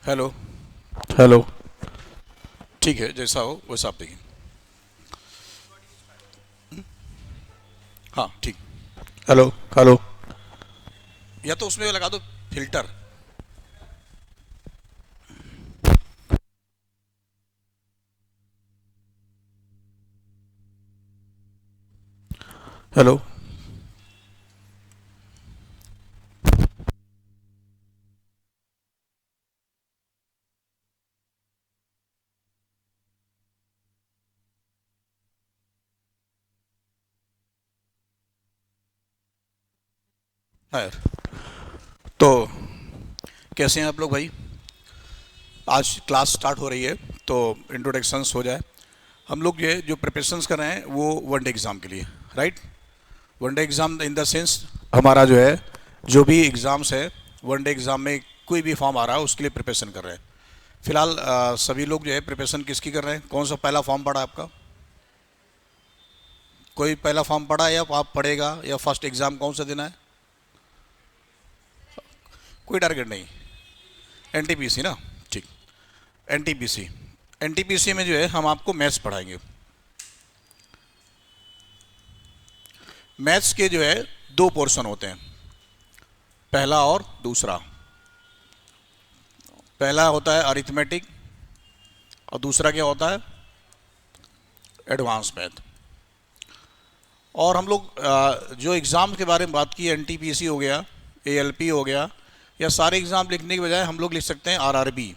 Hello. Hello. ठीक है, जैसा हो वैसा आप देखिए। हाँ ठीक। हेलो। हेलो। या तो उसमें लगा दो फिल्टर। हेलो। हाँ यार। तो कैसे हैं आप लोग भाई? आज क्लास स्टार्ट हो रही है, तो इंट्रोडक्शंस हो जाए। हम लोग ये जो प्रिपरेशंस कर रहे हैं वो वनडे एग्ज़ाम के लिए, right. One day exam in the sense हमारा जो है, जो भी एग्ज़ाम्स है वनडे एग्ज़ाम में कोई भी फॉर्म आ रहा है उसके लिए प्रिपरेशन कर रहे हैं। फिलहाल सभी लोग जो है प्रिपरेशन किसकी कर रहे हैं? कौन सा पहला फॉर्म पड़ा है आपका? कोई पहला फॉर्म पड़ा है या आप पढ़ेगा, या फर्स्ट एग्ज़ाम कौन सा देना है? कोई टारगेट नहीं। एनटीपीसी ना? ठीक। एनटीपीसी। एनटीपीसी में जो है हम आपको मैथ्स पढ़ाएंगे। मैथ्स के जो है दो पोर्शन होते हैं, पहला और दूसरा। पहला होता है अरिथमेटिक और दूसरा क्या होता है? Advance math. और हम लोग जो एग्ज़ाम के बारे में बात की, एनटीपीसी हो गया, एएलपी हो गया, या सारे एग्ज़ाम लिखने के बजाय हम लोग लिख सकते हैं आरआरबी।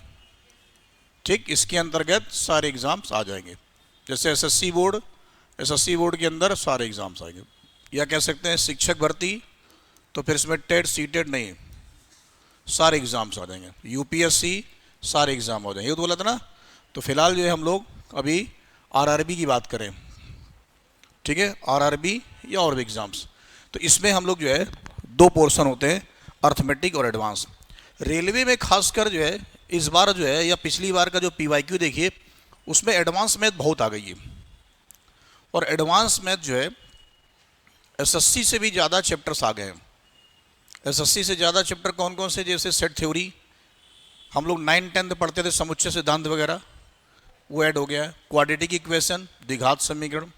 ठीक, इसके अंतर्गत सारे एग्ज़ाम्स आ जाएंगे। जैसे एसएससी बोर्ड, एसएससी बोर्ड के अंदर सारे एग्ज़ाम्स आएंगे। या कह सकते हैं शिक्षक भर्ती, तो फिर इसमें टेट सीटेट नहीं, सारे एग्ज़ाम्स आ जाएंगे। यूपीएससी, सारे एग्ज़ाम हो जाएंगे। ये तो बोला था ना। तो फिलहाल जो है हम लोग अभी आरआरबी की बात करें, ठीक है, आरआरबी या और भी एग्ज़ाम्स। तो इसमें हम लोग जो है दो पोर्शन होते हैं, अर्थमेटिक और एडवांस। रेलवे में खासकर जो है इस बार जो है, या पिछली बार का जो पीवाईक्यू देखिए, उसमें एडवांस मैथ बहुत आ गई है। और एडवांस मैथ जो है एसएससी से भी ज़्यादा चैप्टर्स आ गए हैं। एसएससी से ज़्यादा चैप्टर कौन कौन से? जैसे सेट थ्योरी, हम लोग 9 10 पढ़ते थे, समुच्चय सिद्धांत वगैरह, वो ऐड हो गया है। क्वाड्रेटिक इक्वेशन, द्विघात समीकरण,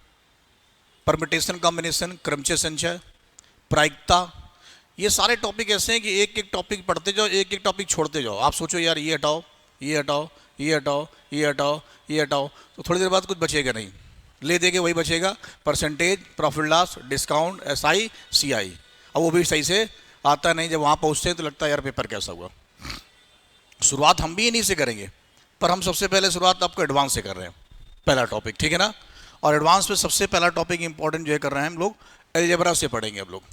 परमिटेशन कॉम्बिनेशन, क्रमचय संचय, प्रायिकता। ये सारे टॉपिक ऐसे हैं कि एक एक टॉपिक पढ़ते जाओ, एक एक टॉपिक छोड़ते जाओ। आप सोचो यार ये हटाओ, ये हटाओ, ये हटाओ, ये हटाओ, ये हटाओ, तो थोड़ी देर बाद कुछ बचेगा नहीं। ले दे के वही बचेगा, percentage, profit loss, discount, SI, CI. अब वो भी सही से आता नहीं। जब वहाँ पहुँचते हैं तो लगता है यार पेपर कैसा हुआ। शुरुआत हम भी इन्हीं से करेंगे, पर हम सबसे पहले शुरुआत आपको एडवांस से कर रहे हैं। पहला टॉपिक, ठीक है ना। और एडवांस में सबसे पहला टॉपिक इंपॉर्टेंट जो है कर रहे हैं हम लोग, एलजेब्रा से पढ़ेंगे हम लोग।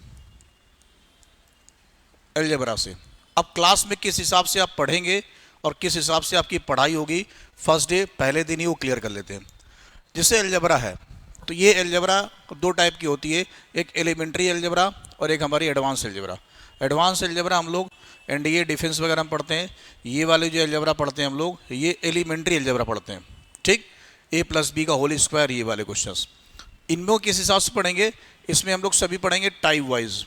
एलजेब्रा से। अब क्लास में किस हिसाब से आप पढ़ेंगे और किस हिसाब से आपकी पढ़ाई होगी, फर्स्ट डे पहले दिन ही वो क्लियर कर लेते हैं। जैसे एलजेब्रा है, तो ये एलजेब्रा दो टाइप की होती है, एक एलिमेंट्री एलजेब्रा और एक हमारी एडवांस एलजेब्रा। एडवांस एलजेब्रा हम लोग एनडीए डिफेंस वगैरह में पढ़ते हैं। ये वाले जो एलजेब्रा पढ़ते हैं हम लोग, ये एलिमेंट्री एलजेब्रा पढ़ते हैं। ठीक, ए प्लस बी का होल स्क्वायर, ये वाले क्वेश्चंस। इनमें किस हिसाब से पढ़ेंगे? इसमें हम लोग सभी पढ़ेंगे type wise,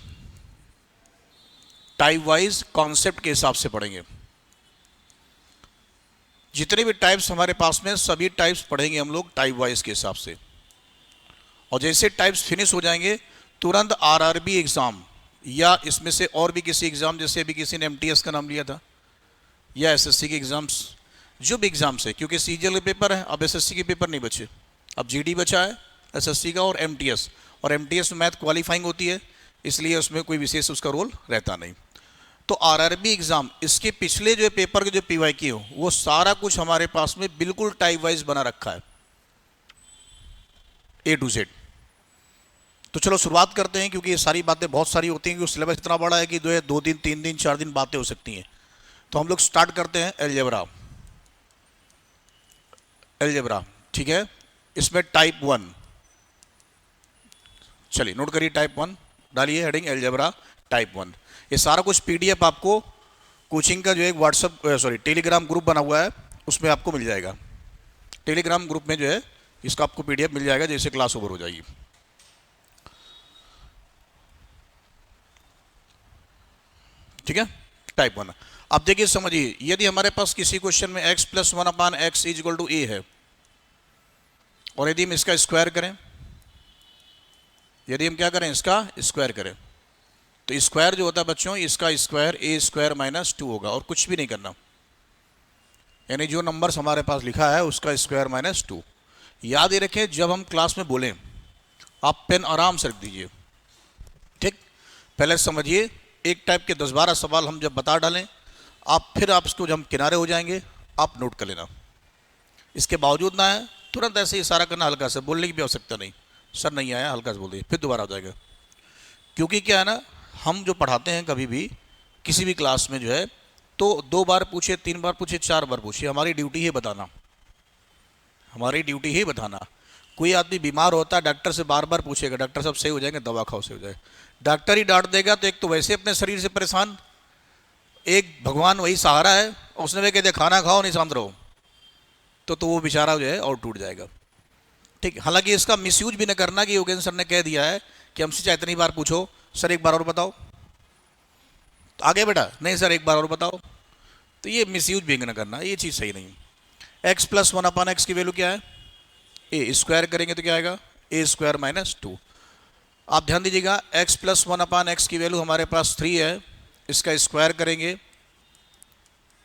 type wise concept के हिसाब से पढ़ेंगे। जितने भी टाइप्स हमारे पास में, सभी टाइप्स पढ़ेंगे हम लोग टाइप वाइज के हिसाब से। और जैसे टाइप्स फिनिश हो जाएंगे, तुरंत आरआरबी एग्जाम या इसमें से और भी किसी एग्जाम, जैसे अभी किसी ने एमटीएस का नाम लिया था, या एसएससी के एग्जाम्स, जो भी एग्जाम्स है, क्योंकि सीजीएल के पेपर है, अब एसएससी के पेपर नहीं बचे। अब जीडी बचा है एसएससी का, और एमटीएस। और एमटीएस में मैथ क्वालिफाइंग होती है, इसलिए उसमें कोई विशेष उसका रोल रहता नहीं। तो आरआरबी एग्जाम, इसके पिछले जो पेपर के जो पीवाईक्यू हो, वो सारा कुछ हमारे पास में बिल्कुल टाइप वाइज बना रखा है, ए टू जेड। तो चलो शुरुआत करते हैं, क्योंकि ये सारी बातें बहुत सारी होती हैं, क्योंकि सिलेबस इतना बड़ा है कि दो दिन, 3 दिन, 4 दिन बातें हो सकती हैं। तो हम लोग स्टार्ट करते हैं एलजेब्रा। एलजेब्रा, ठीक है। इसमें टाइप 1, चलिए नोट करिए, टाइप 1 डालिए हेडिंग, एलजेब्रा टाइप 1। ये सारा कुछ पीडीएफ आपको कोचिंग का जो एक व्हाट्सअप, सॉरी, टेलीग्राम ग्रुप बना हुआ है, उसमें आपको मिल जाएगा। टेलीग्राम ग्रुप में जो है इसका आपको पीडीएफ मिल जाएगा जैसे क्लास ओवर हो जाएगी। ठीक है, टाइप 1। अब देखिए समझिए, यदि हमारे पास किसी क्वेश्चन में x plus 1/x is equal to a है, और यदि हम इसका स्क्वायर करें, यदि हम क्या करें, इसका स्क्वायर करें, तो स्क्वायर जो होता है बच्चों, इसका स्क्वायर a स्क्वायर माइनस 2 होगा, और कुछ भी नहीं करना, यानी जो नंबर्स हमारे पास लिखा है उसका स्क्वायर माइनस 2। याद ही रखें, जब हम क्लास में बोलें आप पेन आराम से रख दीजिए, ठीक। पहले समझिए, एक टाइप के 10-12 सवाल हम जब बता डालें, आप फिर आप इसको, जब हम किनारे हो जाएंगे आप नोट कर लेना। इसके बावजूद ना है तुरंत ऐसे इशारा करना, हल्का से बोलने की भी आवश्यकता नहीं, सर नहीं आया हल्का से बोल दीजिए, फिर दोबारा हो जाएगा। क्योंकि क्या है ना, हम जो पढ़ाते हैं कभी भी किसी भी क्लास में जो है, तो 2 बार पूछे, 3 बार पूछे, 4 बार पूछे, हमारी ड्यूटी है बताना, हमारी ड्यूटी ही बताना। कोई आदमी बीमार होता है, डॉक्टर से बार बार पूछेगा, डॉक्टर साहब सही हो जाएंगे, दवा खाओ सही हो जाए, डॉक्टर ही डांट देगा तो एक तो वैसे अपने शरीर से परेशान, एक भगवान वही सहारा है, उसने भी कह दिया खाना खाओ नहीं शांत रहो, तो वो बेचारा जो है और टूट जाएगा, ठीक। हालांकि इसका मिसयूज भी न करना कि योगेंद्र सर ने कह दिया है कि हमसे चाहे इतनी बार पूछो, सर एक बार और बताओ, तो आगे बेटा नहीं सर एक बार और बताओ, तो ये मिसयूज भी न करना, ये चीज़ सही नहीं। x प्लस 1/x की वैल्यू क्या है, a स्क्वायर करेंगे तो क्या आएगा, a स्क्वायर माइनस 2। आप ध्यान दीजिएगा, x प्लस 1/x की वैल्यू हमारे पास 3 है, इसका स्क्वायर करेंगे,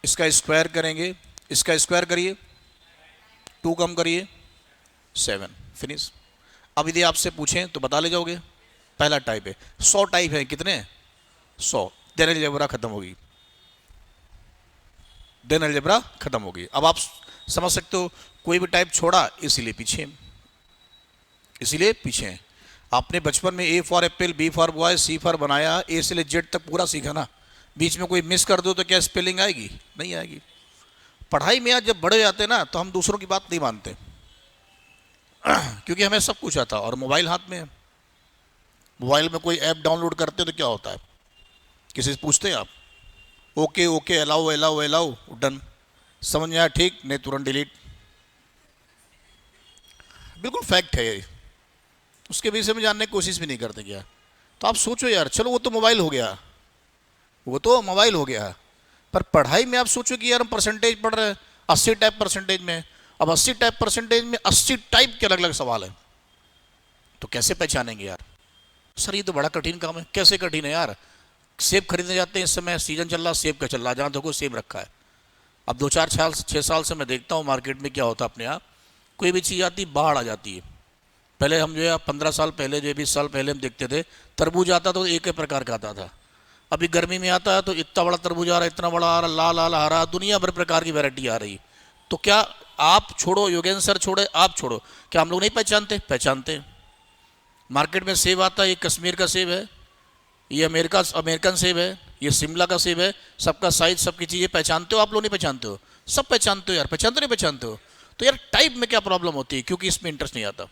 इसका स्क्वायर करेंगे, इसका स्क्वायर करिए, 2 कम करिए 7, फिनिश। अब यदि आपसे पूछें तो बता ले जाओगे, पहला टाइप है, 100 टाइप है, कितने 100, देन अलजेब्रा खत्म होगी, देन अलजेब्रा खत्म होगी। अब आप समझ सकते हो, कोई भी टाइप छोड़ा इसीलिए पीछे, इसीलिए पीछे हैं। आपने बचपन में A for apple, B for boy, C for बनाया, ए से ले जेड तक पूरा सीखा ना, बीच में कोई मिस कर दो तो क्या स्पेलिंग आएगी, नहीं आएगी। पढ़ाई में आज जब बड़े जाते हैं ना, तो हम दूसरों की बात नहीं मानते क्योंकि हमें सब कुछ आता, और मोबाइल हाथ में है, मोबाइल में कोई ऐप डाउनलोड करते तो क्या होता है, किसी से पूछते हैं आप, okay okay allow allow allow done, समझ में आया ठीक, नहीं तुरंत डिलीट, बिल्कुल फैक्ट है ये, उसके विषय में जानने की कोशिश भी नहीं करते क्या। तो आप सोचो यार, चलो वो तो मोबाइल हो गया, वो तो मोबाइल हो गया, पर पढ़ाई में आप सोचो कि यार हम परसेंटेज पढ़ रहे हैं 80 टाइप परसेंटेज में, अब 80 टाइप परसेंटेज में 80 टाइप के अलग अलग सवाल है, तो कैसे पहचानेंगे यार, सर ये तो बड़ा कठिन काम है। कैसे कठिन है यार, सेब खरीदने जाते हैं, इस समय सीजन चल रहा, सेब का चल रहा, जहाँ देखो सेब रखा है। अब 2-4 6 साल से मैं देखता हूँ मार्केट में क्या होता है, अपने यहाँ कोई भी चीज़ आती बाढ़ आ जाती है। पहले हम जो है 15 साल पहले, जो 20 साल पहले हम देखते थे, तरबूज आता तो एक ही प्रकार का आता था, अभी गर्मी में आता है तो इतना बड़ा तरबूज आ रहा है, इतना बड़ा आ रहा, लाल लाल हरा, दुनिया भर प्रकार की वैरायटी आ रही। तो क्या आप छोड़ो, योगेंद्र सर छोड़े, आप छोड़ो, क्या हम लोग नहीं पहचानते, पहचानते। मार्केट में सेब आता है, ये कश्मीर का सेब है, ये अमेरिकन सेब है, ये शिमला का सेब है, सबका साइज सबकी चीज़ें पहचानते हो आप लोग, नहीं पहचानते हो, सब पहचानते हो यार, पहचानते नहीं पहचानते हो। तो यार टाइप में क्या प्रॉब्लम होती है, क्योंकि इसमें इंटरेस्ट नहीं आता,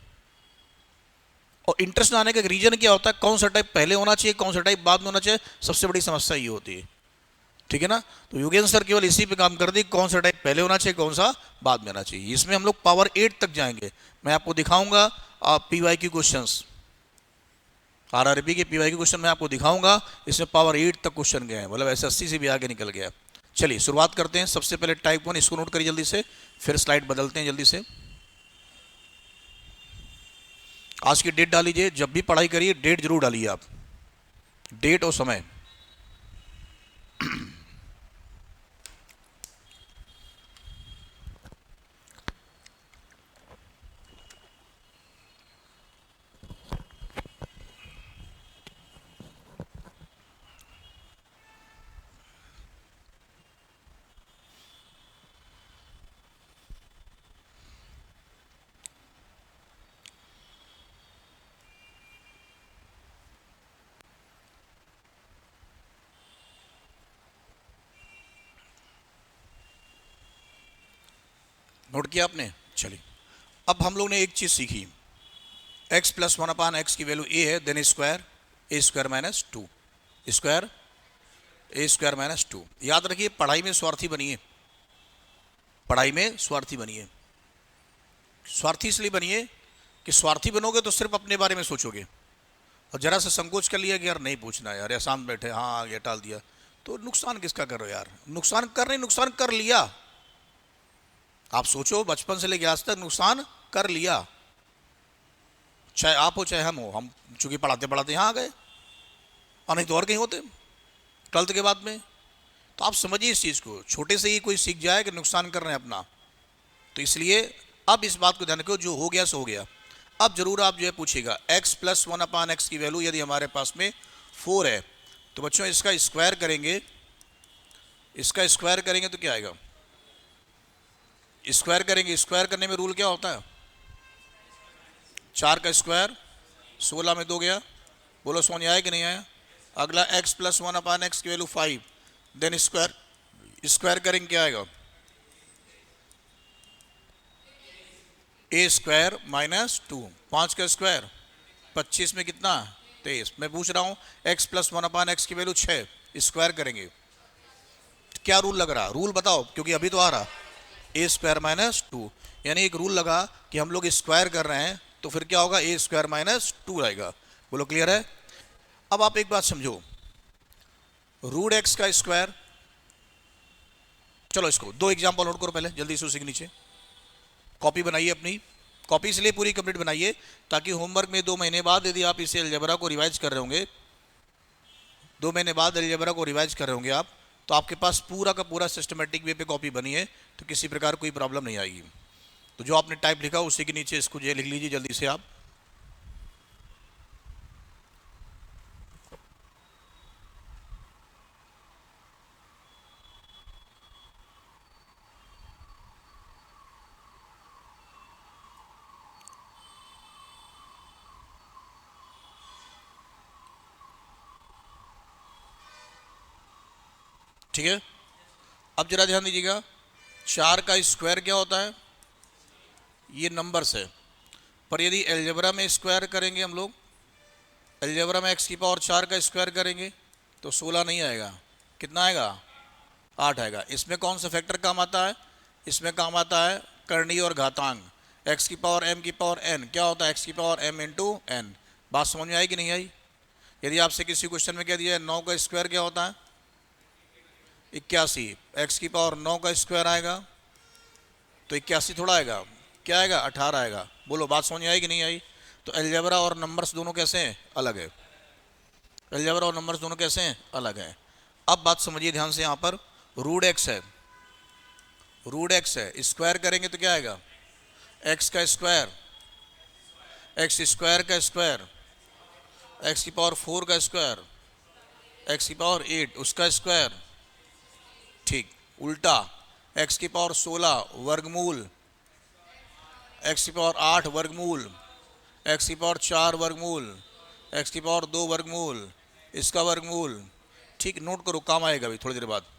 और इंटरेस्ट ना आने का रीजन क्या होता है, कौन सा टाइप पहले होना चाहिए, कौन सा टाइप बाद में होना चाहिए, सबसे बड़ी समस्या ये होती है, ठीक है ना। तो योगेंद्र सर केवल इसी पे काम कर दी, कौन सा टाइप पहले होना चाहिए, कौन सा बाद में आना चाहिए। इसमें हम लोग पावर 8 तक जाएंगे, मैं आपको दिखाऊंगा, आप PYQ क्वेश्चंस, RRB के PYQ क्वेश्चन मैं आपको दिखाऊंगा, इसमें पावर 8 तक क्वेश्चन गए हैं, मतलब ऐसे 80 से भी आगे निकल गया। चलिए शुरुआत करते हैं, सबसे पहले टाइप 1, इसको नोट करिए जल्दी से, फिर स्लाइड बदलते हैं जल्दी से। आज की डेट डालीजिए, जब भी पढ़ाई करिए डेट जरूर डालिए आप, डेट और समय। नोट किया आपने, चलिए अब हम लोग ने एक चीज सीखी, x प्लस 1/x की वैल्यू a है, then square a square minus 2 square a square minus 2। याद रखिए पढ़ाई में स्वार्थी बनिए, पढ़ाई में स्वार्थी बनिए। स्वार्थी इसलिए बनिए कि स्वार्थी बनोगे तो सिर्फ अपने बारे में सोचोगे, और जरा सा संकोच कर लिया कि यार नहीं पूछना यार, या सामने बैठे हाँ आ गया टाल दिया, तो नुकसान किसका कर रहे हो यार? नुकसान कर नहीं, नुकसान कर लिया। आप सोचो, बचपन से लेके आज तक नुकसान कर लिया, चाहे आप हो चाहे हम हो। हम चूंकि पढ़ाते पढ़ाते यहाँ आ गए, और नहीं तो और कहीं होते 12th के बाद में। तो आप समझिए इस चीज़ को, छोटे से ही कोई सीख जाए कि नुकसान कर रहे हैं अपना। तो इसलिए अब इस बात को ध्यान रखो, जो हो गया सो हो गया। अब जरूर आप जो है पूछेगा x प्लस 1/x की वैल्यू यदि हमारे पास में 4 है, तो बच्चों इसका स्क्वायर करेंगे, इसका स्क्वायर करेंगे तो क्या आएगा? स्क्वायर करेंगे, स्क्वायर करने में रूल क्या होता है? 4 का स्क्वायर 16 में 2 गया। बोलो समझ आया कि नहीं आया? अगला x प्लस 1/x की वैल्यू 5, देन स्क्वायर, स्क्वायर करेंगे क्या आएगा? ए स्क्वायर माइनस 2, 5 का स्क्वायर 25 में कितना? 23। मैं पूछ रहा हूँ x प्लस 1/x की वैल्यू 6, स्क्वायर करेंगे, क्या रूल लग रहा? रूल बताओ, क्योंकि अभी तो आ रहा ए स्क्वायर माइनस 2, यानी एक रूल लगा कि हम लोग स्क्वायर कर रहे हैं तो फिर क्या होगा? ए स्क्वायर माइनस 2 आएगा। बोलो क्लियर है? अब आप एक बात समझो, रूट एक्स का स्क्वायर, चलो इसको दो एग्जाम्पल नोट करो पहले जल्दी से, उसी के नीचे कॉपी बनाइए अपनी। कॉपी इसलिए पूरी कंप्लीट बनाइए ताकि होमवर्क में 2 महीने बाद यदि आप इसे अलजेब्रा को रिवाइज कर रहे होंगे, 2 महीने बाद अलजेब्रा को रिवाइज कर रहे होंगे आप, तो आपके पास पूरा का पूरा सिस्टमेटिक वे पे कॉपी बनी है, तो किसी प्रकार कोई प्रॉब्लम नहीं आएगी। तो जो आपने टाइप लिखा उसी के नीचे इसको जो लिख लीजिए जल्दी से आप। ठीक है, अब जरा ध्यान दीजिएगा, 4 का स्क्वायर क्या होता है? ये नंबर्स है, पर यदि अलजेब्रा में स्क्वायर करेंगे हम लोग, अलजेब्रा में x की पावर 4 का स्क्वायर करेंगे तो 16 नहीं आएगा, कितना आएगा? 8 आएगा। इसमें कौन सा फैक्टर काम आता है? इसमें काम आता है करणीय और घातांक। x की पावर m की पावर n क्या होता है? x की पावर m इंटू n। बात समझ में आई कि नहीं आई? यदि आपसे किसी क्वेश्चन में कह दिया है 9 का स्क्वायर क्या होता है? 81। x की पावर 9 का स्क्वायर आएगा तो 81 थोड़ा आएगा, क्या आएगा? 18 आएगा। बोलो बात समझ में आई कि नहीं आई? तो अलजेब्रा और नंबर्स दोनों कैसे हैं? अलग है। अलजेब्रा और नंबर्स दोनों कैसे हैं? अलग है। अब बात समझिए ध्यान से, यहाँ पर रूट एक्स है, रूट एक्स है, स्क्वायर करेंगे तो क्या आएगा? एक्स का स्क्वायर, एक्स स्क्वायर का स्क्वायर, एक्स की पावर 4 का स्क्वायर, एक्स की पावर 8 उसका स्क्वायर। ठीक उल्टा, एक्स की पावर 16 वर्गमूल, एक्स की पावर 8 वर्गमूल, एक्स की पावर 4 वर्गमूल, एक्स की पावर 2 वर्गमूल, इसका वर्गमूल। ठीक, नोट करो, काम आएगा अभी थोड़ी देर बाद।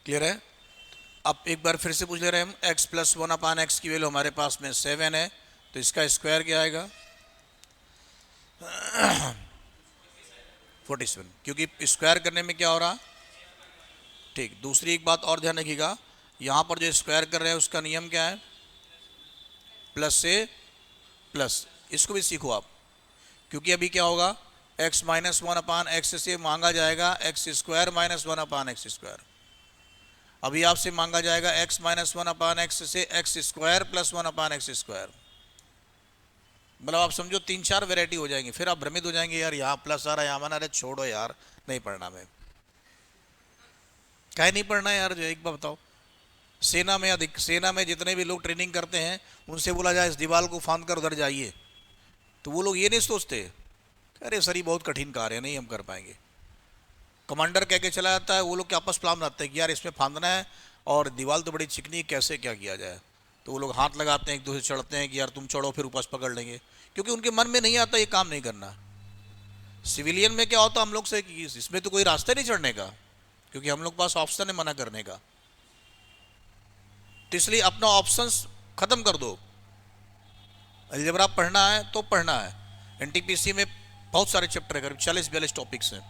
क्लियर है? अब एक बार फिर से पूछ ले रहे हैं हम, x प्लस 1/x की वैल्यू हमारे पास में 7 है, तो इसका स्क्वायर क्या आएगा? 47, क्योंकि स्क्वायर करने में क्या हो रहा? ठीक, दूसरी एक बात और ध्यान रखिएगा, यहाँ पर जो स्क्वायर कर रहे हैं उसका नियम क्या है? प्लस से प्लस, इसको भी सीखो आप, क्योंकि अभी क्या होगा? x माइनस 1/x से मांगा जाएगा x square minus 1/x square. अभी आपसे मांगा जाएगा x माइनस 1/x से x square plus 1/x square. मतलब आप समझो 3-4 वेराइटी हो जाएंगी, फिर आप भ्रमित हो जाएंगे, यार यहाँ प्लस आ रहा है, यहाँ माना, अरे छोड़ो यार नहीं पढ़ना। मैं कहे नहीं पढ़ना यार, जो एक बार बताओ, सेना में जितने भी लोग ट्रेनिंग करते हैं उनसे बोला जाए इस दीवार को फांद कर उधर जाइए, तो वो लोग ये नहीं सोचते अरे सर ये बहुत कठिन कार्य है, नहीं हम कर पाएंगे। कमांडर कह के चला जाता है, वो लोग क्या आपस प्लान बनाते हैं कि यार इसमें फांदना है और दीवार तो बड़ी चिकनी है, कैसे क्या किया जाए। तो वो लोग हाथ लगाते हैं, एक दूसरे चढ़ते हैं कि यार तुम चढ़ो फिर ऊपर पकड़ लेंगे, क्योंकि उनके मन में नहीं आता ये काम नहीं करना। सिविलियन में क्या होता है हम लोग से कि इसमें तो कोई रास्ता नहीं चढ़ने का, क्योंकि हम लोग पास ऑप्शन है मना करने का। तो इसलिए अपना ऑप्शंस खत्म कर दो। अलजेब्रा पढ़ना है तो पढ़ना है, एनटीपीसी में बहुत सारे चैप्टर है, करीब 40-42 टॉपिक्स हैं,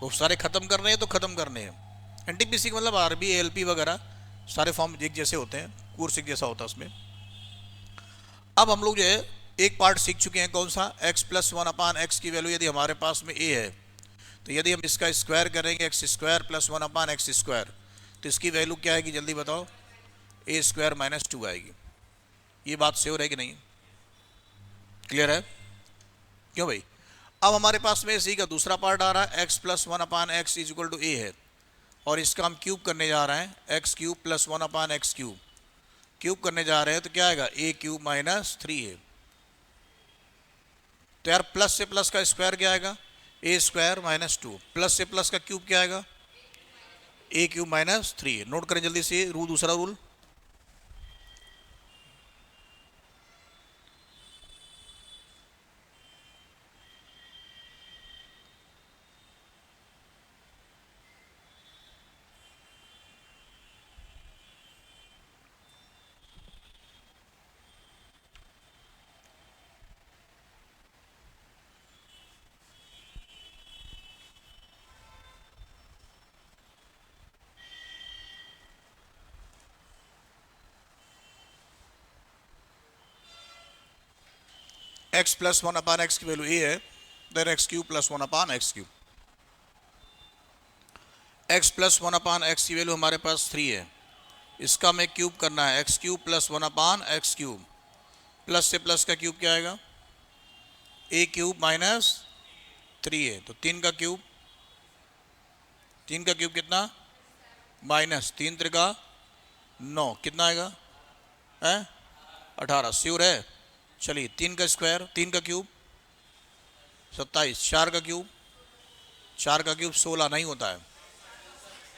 वो सारे खत्म करने हैं तो खत्म करने हैं। एनटीपीसी का मतलब आरबी एएलपी वगैरह सारे फॉर्म एक जैसे होते हैं, कोर्स एक जैसा होता है उसमें। अब हम लोग जो है एक पार्ट सीख चुके हैं, कौन सा, x+1/x की वैल्यू यदि हमारे पास में a है, तो यदि हम इसका स्क्वायर करेंगे x² + 1/x², तो इसकी वैल्यू क्या आएगी जल्दी बताओ, a² - 2 आएगी। ये बात श्योर है कि नहीं, क्लियर है? क्यों भाई? अब हमारे पास में इसी का दूसरा पार्ट आ रहा है, x+1/x = a है, और इसका हम क्यूब करने जा रहे हैं, x³ + 1/x³ क्यूब करने जा रहे हैं, तो क्या आएगा, a³ - 3 है। तो यार प्लस से प्लस का स्क्वायर क्या आएगा, a² - 2, प्लस से प्लस का क्यूब क्या आएगा, a³ - 3। नोट करें जल्दी से रूल, दूसरा रूल, x + 1/x की वैल्यू a है, then x³ + 1/x³। x + 1/x की वैल्यू हमारे पास 3 है, इसका हमें क्यूब करना है, x³ + 1/x³, प्लस से प्लस का क्यूब क्या आएगा, a³ - 3 है, तो 3 का क्यूब, 3 का क्यूब कितना, -3 × 9 कितना आएगा, है 18, श्योर है? चलिए 3 का स्क्वायर, 3 का क्यूब 27, 4 का क्यूब, 4 का क्यूब 16 नहीं होता है,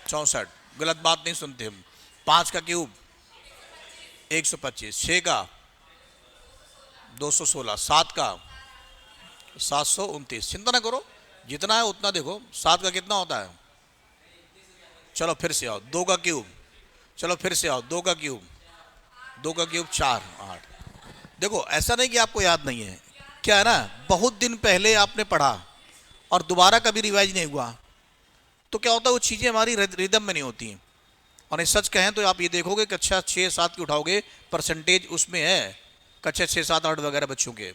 64, गलत बात नहीं सुनते हम। 5 का क्यूब 125, 6 का 216, 7 का 729। चिंता ना करो, जितना है उतना देखो। 7 का कितना होता है, चलो फिर से आओ, 2 का क्यूब, चलो फिर से आओ, 2 का क्यूब, 2 का क्यूब 4, 8। देखो ऐसा नहीं कि आपको याद नहीं है, क्या है ना, बहुत दिन पहले आपने पढ़ा और दोबारा कभी रिवाइज नहीं हुआ, तो क्या होता है वो चीज़ें हमारी रिदम में नहीं होती हैं। और सच कहें तो आप ये देखोगे कक्षा 6-7 की उठाओगे, परसेंटेज उसमें है कक्षा 6-7-8 वगैरह बच्चों के,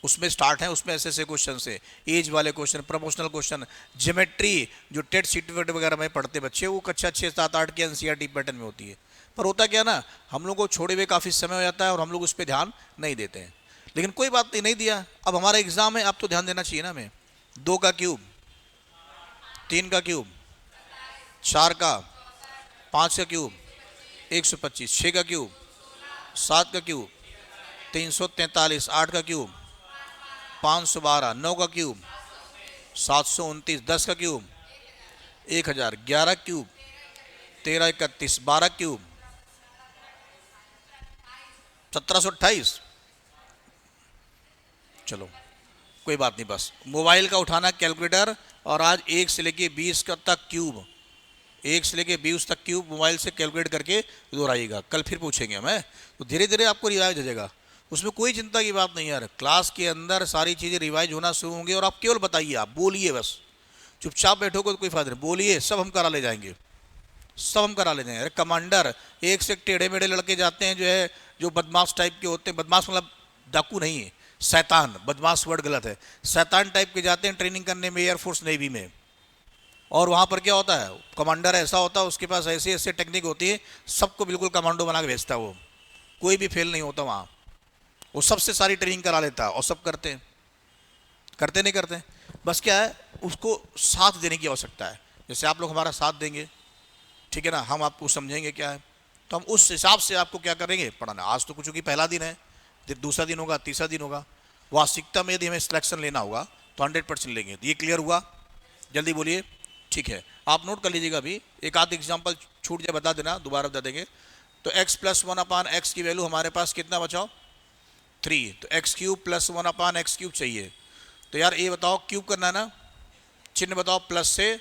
उसमें स्टार्ट है, उसमें ऐसे ऐसे क्वेश्चन से, एज वाले क्वेश्चन, प्रमोशनल क्वेश्चन, ज्योमेट्री जो टेट सीट वगैरह में पढ़ते बच्चे, वो कक्षा 6-7-8 के एनसीईआरटी पैटर्न में होती है। पर होता क्या ना, हम लोग को छोड़े हुए काफ़ी समय हो जाता है और हम लोग उस पर ध्यान नहीं देते हैं। लेकिन कोई बात नहीं, नहीं दिया, अब हमारा एग्जाम है, अब तो ध्यान देना चाहिए ना हमें। 2 का क्यूब, 3 का क्यूब, 4 का, 5 का क्यूब 125, 6 का क्यूब, 7 का क्यूब 343, 8 का क्यूब 512, 9 का क्यूब 729, 10 का क्यूब 1000, 11 क्यूब 1331, 12 क्यूब 1728। चलो कोई बात नहीं, बस मोबाइल का उठाना कैलकुलेटर, और आज 1 से लेके 20 तक क्यूब, 1 से लेके 20 तक क्यूब मोबाइल से कैलकुलेट करके दोहराइएगा। कल फिर पूछेंगे हम, है तो धीरे धीरे आपको रिवाइज हो जाएगा, उसमें कोई चिंता की बात नहीं यार। क्लास के अंदर सारी चीज़ें रिवाइज होना शुरू होंगी, और आप केवल बताइए, आप बोलिए, बस चुपचाप बैठोगे तो कोई फायदा नहीं, बोलिए, सब हम करा ले जाएंगे, सब हम करा ले जाएंगे। अरे कमांडर, एक से टेढ़े मेढ़े लड़के जाते हैं, जो है जो बदमाश टाइप के होते हैं, बदमाश मतलब डाकू नहीं है, शैतान, बदमाश वर्ड गलत है, शैतान टाइप के जाते हैं ट्रेनिंग करने में एयरफोर्स नेवी में। और वहाँ पर क्या होता है, कमांडर ऐसा होता है, उसके पास ऐसी ऐसी टेक्निक होती है, सबको बिल्कुल कमांडो बना के भेजता है वो, कोई भी फेल नहीं होता वहाँ, वो सबसे सारी ट्रेनिंग करा लेता है, और सब करते हैं, करते नहीं करते, बस क्या है उसको साथ देने की आवश्यकता है। जैसे आप लोग हमारा साथ देंगे ठीक है ना, हम आपको समझेंगे क्या है, तो हम उस हिसाब से आपको क्या करेंगे पढ़ाना। आज तो कुछ की पहला दिन है, फिर दूसरा दिन होगा, तीसरा दिन होगा, वास्तविकता में यदि हमें सिलेक्शन लेना होगा तो 100% लेंगे। तो ये क्लियर हुआ, जल्दी बोलिए। ठीक है, आप नोट कर लीजिएगा, अभी एक आध एग्जाम्पल छूट जाए बता देना, दोबारा बता देंगे। तो x प्लस 1/x की वैल्यू हमारे पास कितना बचाओ 3, तो x cube plus 1/x cube चाहिए। तो यार ये बताओ क्यूब करना है ना, चिन्ह बताओ प्लस से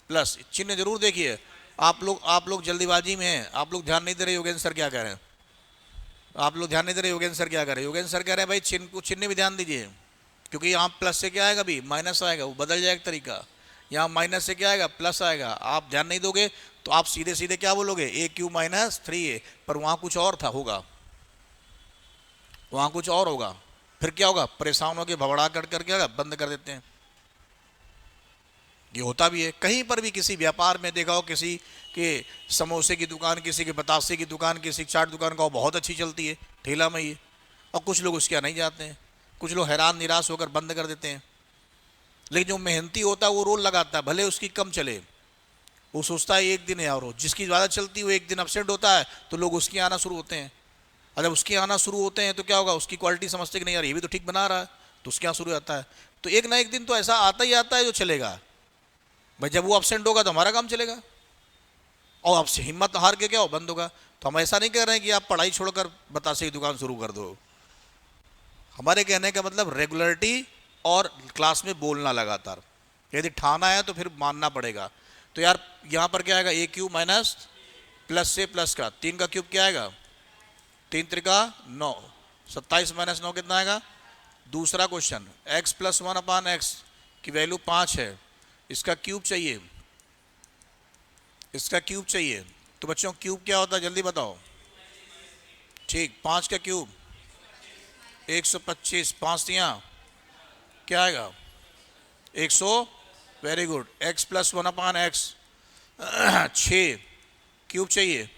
प्लस, चिन्ह जरूर देखिए। आप लोग जल्दीबाजी में हैं, आप लोग ध्यान नहीं दे रहे योगेंद्र सर क्या कह रहे हैं, आप लोग ध्यान नहीं दे रहे योगेंद्र सर क्या कह रहे हैं। योगेंद्र सर कह रहे हैं भाई चिन्ह को, चिन्ह भी ध्यान दीजिए, क्योंकि यहाँ प्लस से क्या आएगा, अभी माइनस आएगा, वो बदल जाएगा तरीका। यहाँ माइनस से क्या आएगा, प्लस आएगा। आप ध्यान नहीं दोगे तो आप सीधे सीधे क्या बोलोगे, ए क्यू माइनस 3a, पर वहाँ कुछ और था, होगा वहाँ कुछ और होगा। फिर क्या होगा, परेशान होकर भबड़ा कर करके बंद कर देते हैं। ये होता भी है, कहीं पर भी किसी व्यापार में देखा हो, किसी के समोसे की दुकान, किसी के बतासे की दुकान, किसी की चाट दुकान का बहुत अच्छी चलती है ठेला में ये, और कुछ लोग उसके यहाँ नहीं जाते हैं, कुछ लोग हैरान निराश होकर बंद कर देते हैं। लेकिन जो मेहनती होता है वो रोल लगाता है, भले उसकी कम चले, वो सोचता है एक दिन है, और जिसकी ज़्यादा चलती है वो एक दिन अपसेंट होता है, तो लोग उसके आना शुरू होते हैं। और जब उसके आना शुरू होते हैं तो क्या होगा, उसकी क्वालिटी समझते कि नहीं यार ये भी तो ठीक बना रहा है, तो उसके यहाँ शुरू आता है। तो एक ना एक दिन तो ऐसा आता ही आता है जो चलेगा भाई, जब वो अपसेंट होगा तो हमारा काम चलेगा, और आपसे हिम्मत हार के क्या हो, बंद होगा। तो हम ऐसा नहीं कह रहे हैं कि आप पढ़ाई छोड़कर बतासे की दुकान शुरू कर दो। हमारे कहने का मतलब रेगुलरिटी और क्लास में बोलना लगातार, यदि ठाना है तो फिर मानना पड़ेगा। तो यार यहाँ पर क्या आएगा, ए क्यूब माइनस प्लस से प्लस का 3 का क्यूब क्या आएगा, 3 त्रिका 9, 27 माइनस 9 कितना आएगा। दूसरा क्वेश्चन, x प्लस 1/x की वैल्यू 5 है, इसका क्यूब चाहिए, इसका क्यूब चाहिए। तो बच्चों क्यूब क्या होता है जल्दी बताओ। ठीक, 5 का क्यूब 125, 5 तियाँ क्या आएगा 100, very good. x plus 1/x 6 cube चाहिए,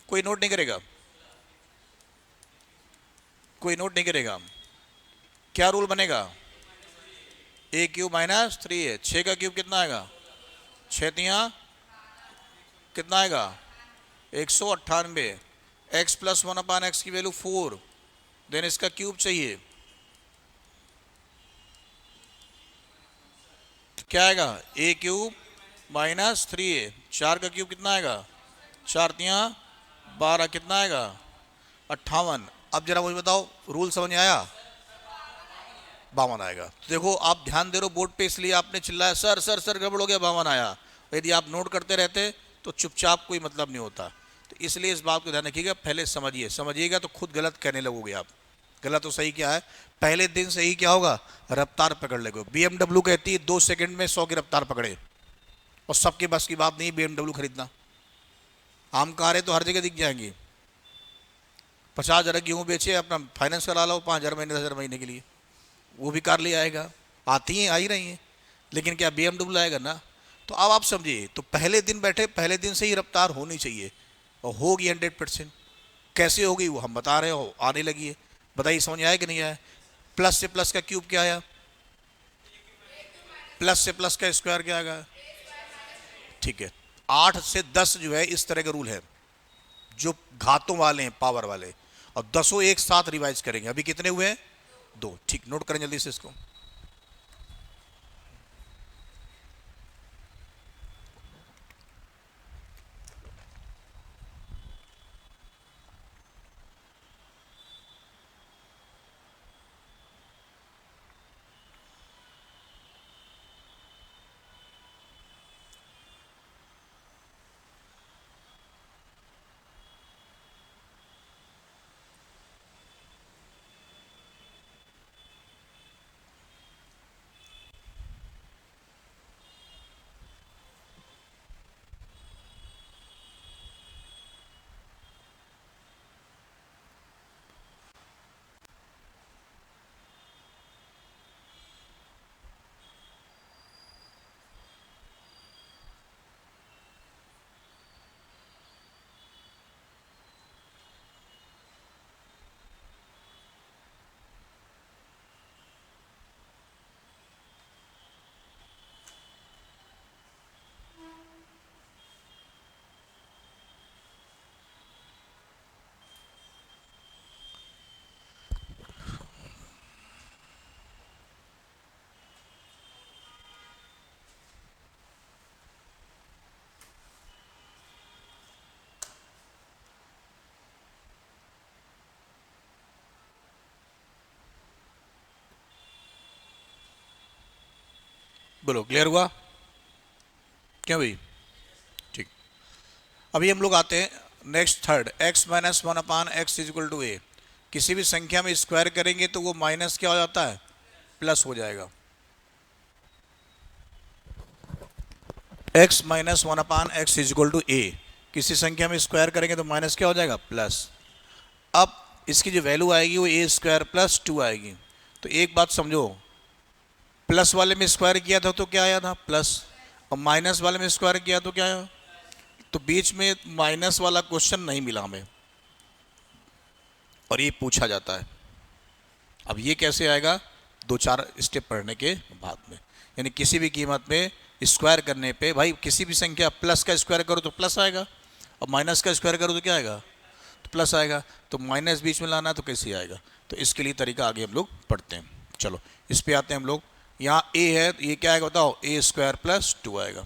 कोई नोट नहीं करेगा, कोई नोट नहीं करेगा। क्या रूल बनेगा, ए क्यूब माइनस 3 है, 6 का क्यूब कितना आएगा, 6 तियाँ कितना आएगा 198। x प्लस 1/x की वैल्यू 4, देन इसका क्यूब चाहिए, क्या आएगा ए क्यूब माइनस 3a, 4 का क्यूब कितना आएगा, 4 तियाँ 12 कितना आएगा 58। अब जरा मुझे बताओ रूल समझ में आया, 52 आएगा। तो देखो आप ध्यान दे रहे हो बोर्ड पे, इसलिए आपने चिल्लाया सर सर सर गड़बड़ हो गया, 52 आया। यदि आप नोट करते रहते तो चुपचाप कोई मतलब नहीं होता। तो इसलिए इस बात को ध्यान रखिएगा, पहले समझिए, समझिएगा तो खुद गलत कहने लगोगे आप। गलत तो सही क्या है, पहले दिन से ही क्या होगा, रफ्तार पकड़ लेगो। BMW कहती है 2 सेकंड में 100 की रफ्तार पकड़े, और सबके बस की बात नहीं BMW खरीदना। आम कारें तो हर जगह दिख जाएंगी, 50,000 गेहूँ बेचे, अपना फाइनेंस करा लो 5,000 महीने 10,000 महीने के लिए, वो भी कार ले आएगा, आती हैं, आ ही रही हैं। लेकिन क्या BMW लाएगा ना। तो अब आप समझिए, तो पहले दिन बैठे, पहले दिन से ही रफ्तार होनी चाहिए, और होगी 100%। कैसे होगी वो हम बता रहे हो, आने लगी है। बताइए समझ आया कि नहीं आया। प्लस से प्लस का क्यूब क्या आया, प्लस से प्लस का स्क्वायर क्या आएगा। ठीक है, 8 से 10 जो है इस तरह का रूल है, जो घातों वाले हैं, पावर वाले, और 10 एक साथ रिवाइज करेंगे। अभी कितने हुए हैं, 2। ठीक, नोट करें जल्दी से इसको। बोलो क्लियर हुआ क्या भाई? ठीक। अभी हम लोग आते हैं next third, x minus one upon x is equal to a. किसी भी संख्या में स्क्वायर करेंगे तो वो माइनस क्या हो जाता है, प्लस हो जाएगा। x minus one upon x is equal to a, किसी संख्या में स्क्वायर करेंगे तो माइनस क्या हो जाएगा, प्लस। अब इसकी जो वैल्यू आएगी वो ए स्क्वायर प्लस टू आएगी। तो एक बात समझो, प्लस वाले में स्क्वायर किया था तो क्या आया था, प्लस, और माइनस वाले में स्क्वायर किया तो क्या आया, तो बीच में माइनस वाला क्वेश्चन नहीं मिला हमें, और ये पूछा जाता है। अब ये कैसे आएगा, दो चार स्टेप पढ़ने के बाद में। यानी किसी भी कीमत में स्क्वायर करने पे भाई, किसी भी संख्या प्लस का स्क्वायर करो तो प्लस आएगा, और माइनस का स्क्वायर करो तो क्या आएगा, तो प्लस आएगा। तो माइनस बीच में लाना है तो कैसे आएगा, तो इसके लिए तरीका आगे हम लोग पढ़ते हैं। चलो इस पे आते हैं हम लोग। यहाँ ए है, ये क्या आएगा बताओ, ए स्क्वायर प्लस टू आएगा।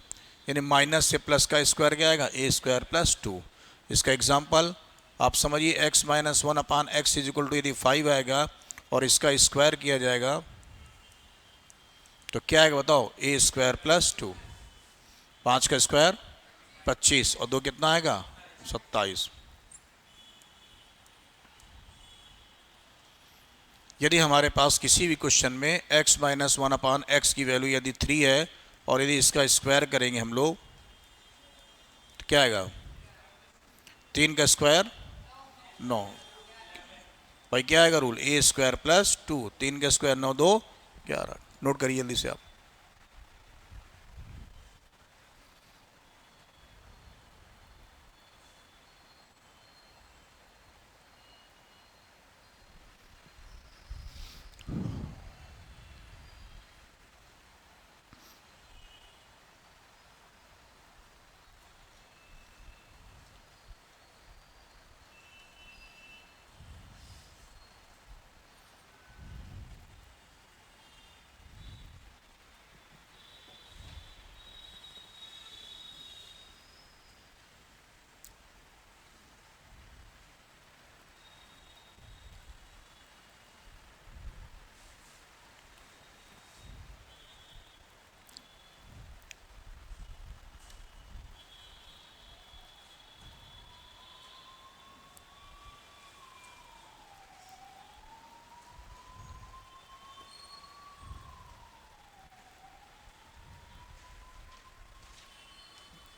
यानी माइनस से प्लस का स्क्वायर क्या आएगा, ए स्क्वायर प्लस टू। इसका एग्जाम्पल आप समझिए, X minus one upon x is equal to, यदि 5 आएगा और इसका स्क्वायर किया जाएगा तो क्या आएगा बताओ, ए स्क्वायर प्लस टू। 5 का स्क्वायर 25 और 2 कितना आएगा, 27। यदि हमारे पास किसी भी क्वेश्चन में x minus one upon x की वैल्यू यदि 3 है और यदि इसका स्क्वायर करेंगे हम लोग तो क्या आएगा, 3 का स्क्वायर 9। भाई क्या आएगा rule, A square plus to, 3 का स्क्वायर 9, 2 11। नोट करिए जल्दी से आप।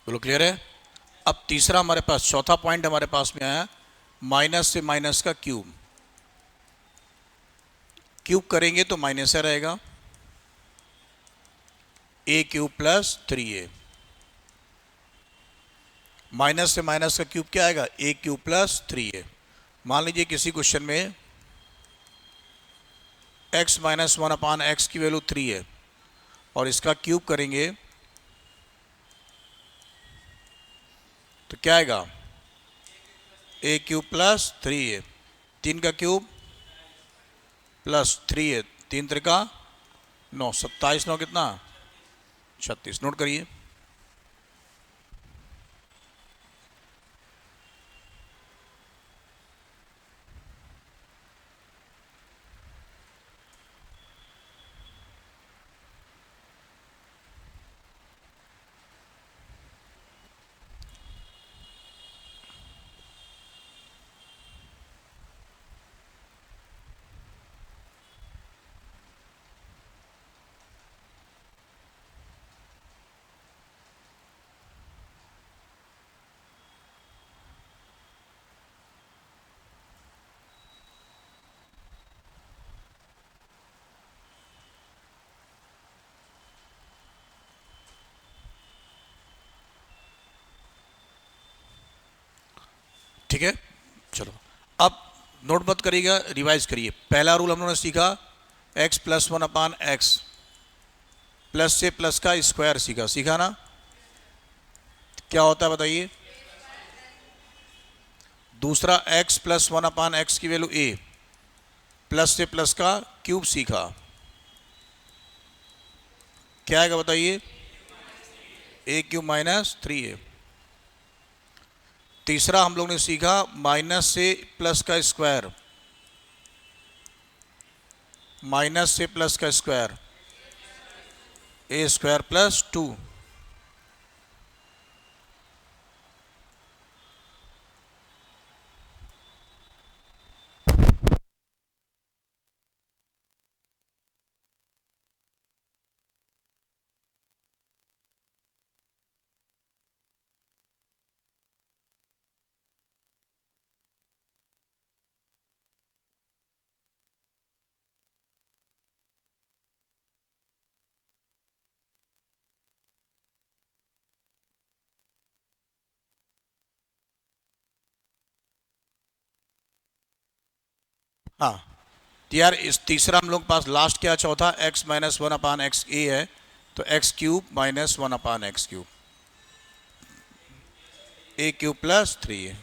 बोलो क्लियर है। अब तीसरा हमारे पास, चौथा पॉइंट हमारे पास में आया, माइनस से माइनस का क्यूब। क्यूब करेंगे तो माइनस रहेगा, ए क्यूब प्लस 3a। माइनस से माइनस का क्यूब क्या आएगा, ए क्यूब प्लस 3a। मान लीजिए किसी क्वेश्चन में x minus one upon x की वैल्यू 3 है और इसका क्यूब करेंगे तो क्या आएगा, ए क्यूब प्लस 3a। 3 का क्यूब प्लस 3a, 3 त्रिका 9, 27 9 कितना, 36। नोट करिए। ठीक है, चलो अब नोट मत करिएगा, रिवाइज करिए। पहला रूल हम लोगों ने सीखा, x plus one upon x, plus से प्लस का स्क्वायर सीखा ना, क्या होता है बताइए। दूसरा x plus one upon x की वैल्यू a, प्लस से प्लस का क्यूब सीखा, क्या आएगा बताइए, a क्यूब माइनस 3a। तीसरा हम लोग ने सीखा, माइनस से प्लस का स्क्वायर, माइनस से प्लस का स्क्वायर, ए स्क्वायर प्लस 2। हाँ, तो यार इस तीसरा हम लोग पास लास्ट क्या, चौथा x माइनस 1/x ए है, तो x cube minus 1/x cube, a cube plus 3 है।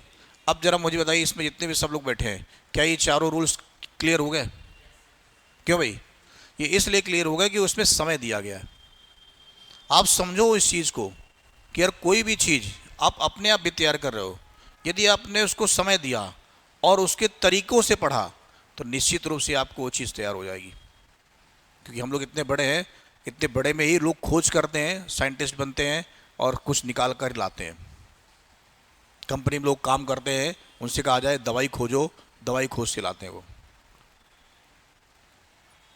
अब जरा मुझे बताइए, इसमें जितने भी सब लोग बैठे हैं, क्या ये चारों रूल्स क्लियर हो गए? क्यों भाई? ये इसलिए क्लियर हो गया कि उसमें समय दिया गया है। आप समझो इस चीज़ को कि यार कोई भी चीज़ आप अपने आप भी तैयार कर रहे हो, यदि आपने उसको समय दिया और उसके तरीकों से पढ़ा तो निश्चित रूप से आपको वो चीज़ तैयार हो जाएगी। क्योंकि हम लोग इतने बड़े हैं, इतने बड़े में ही लोग खोज करते हैं, साइंटिस्ट बनते हैं और कुछ निकाल कर लाते हैं। कंपनी में लोग काम करते हैं, उनसे कहा जाए दवाई खोजो, दवाई खोज के लाते हैं वो।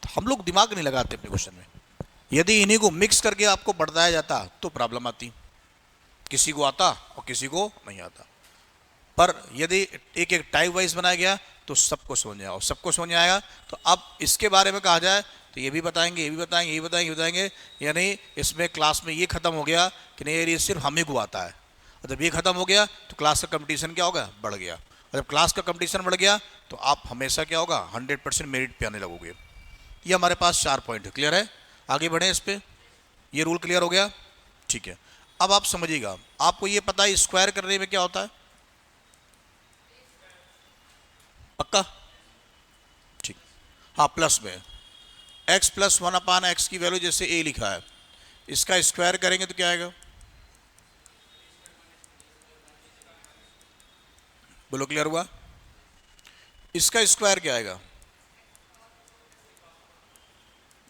तो हम लोग दिमाग नहीं लगाते अपने क्वेश्चन में। यदि इन्हीं को मिक्स करके आपको बताया जाता तो प्रॉब्लम आती, किसी को आता और किसी को नहीं आता। पर यदि एक एक टाइप वाइज बनाया गया तो सबको समझ आएगा, और सबको समझ आएगा तो अब इसके बारे में कहा जाए तो ये भी बताएंगे, ये भी बताएंगे, ये भी बताएंगे, ये बताएंगे। यानी इसमें क्लास में ये खत्म हो गया कि नहीं यार ये सिर्फ हम ही को आता है, और जब ये खत्म हो गया तो क्लास का कंपटीशन क्या होगा, बढ़ गया। और जब क्लास का कंपटीशन बढ़ गया तो आप हमेशा क्या होगा, 100% मेरिट पे आने लगोगे। ये हमारे पास 4 पॉइंट है। क्लियर है? आगे बढ़े इस पे। ये रूल क्लियर हो गया? ठीक है। अब आप समझिएगा, आपको ये पता है स्क्वायर करने में क्या होता है? पक्का? ठीक। हाँ, प्लस में x प्लस 1/x की वैल्यू जैसे a लिखा है, इसका स्क्वायर करेंगे तो क्या आएगा? बोलो, क्लियर हुआ? इसका स्क्वायर क्या आएगा?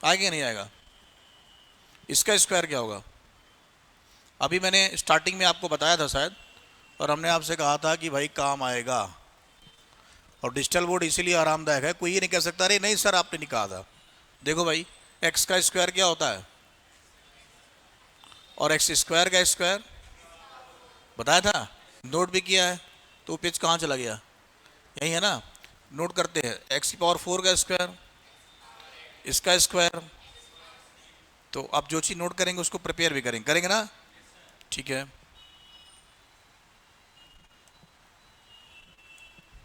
आएगा नहीं आएगा? इसका स्क्वायर क्या होगा? अभी मैंने स्टार्टिंग में आपको बताया था शायद, और हमने आपसे कहा था कि भाई काम आएगा। और डिजिटल बोर्ड इसीलिए आरामदायक है, कोई ये नहीं कह सकता अरे नहीं सर आपने नहीं कहा था। देखो भाई, एक्स का स्क्वायर क्या होता है और एक्स स्क्वायर का स्क्वायर बताया था, नोट भी किया है। तो पेज कहाँ चला गया? यही है ना? नोट करते हैं, एक्स की पावर 4 का स्क्वायर, इसका स्क्वायर। तो आप जो चीज़ नोट करेंगे उसको प्रिपेयर भी करेंगे, करेंगे ना? ठीक है।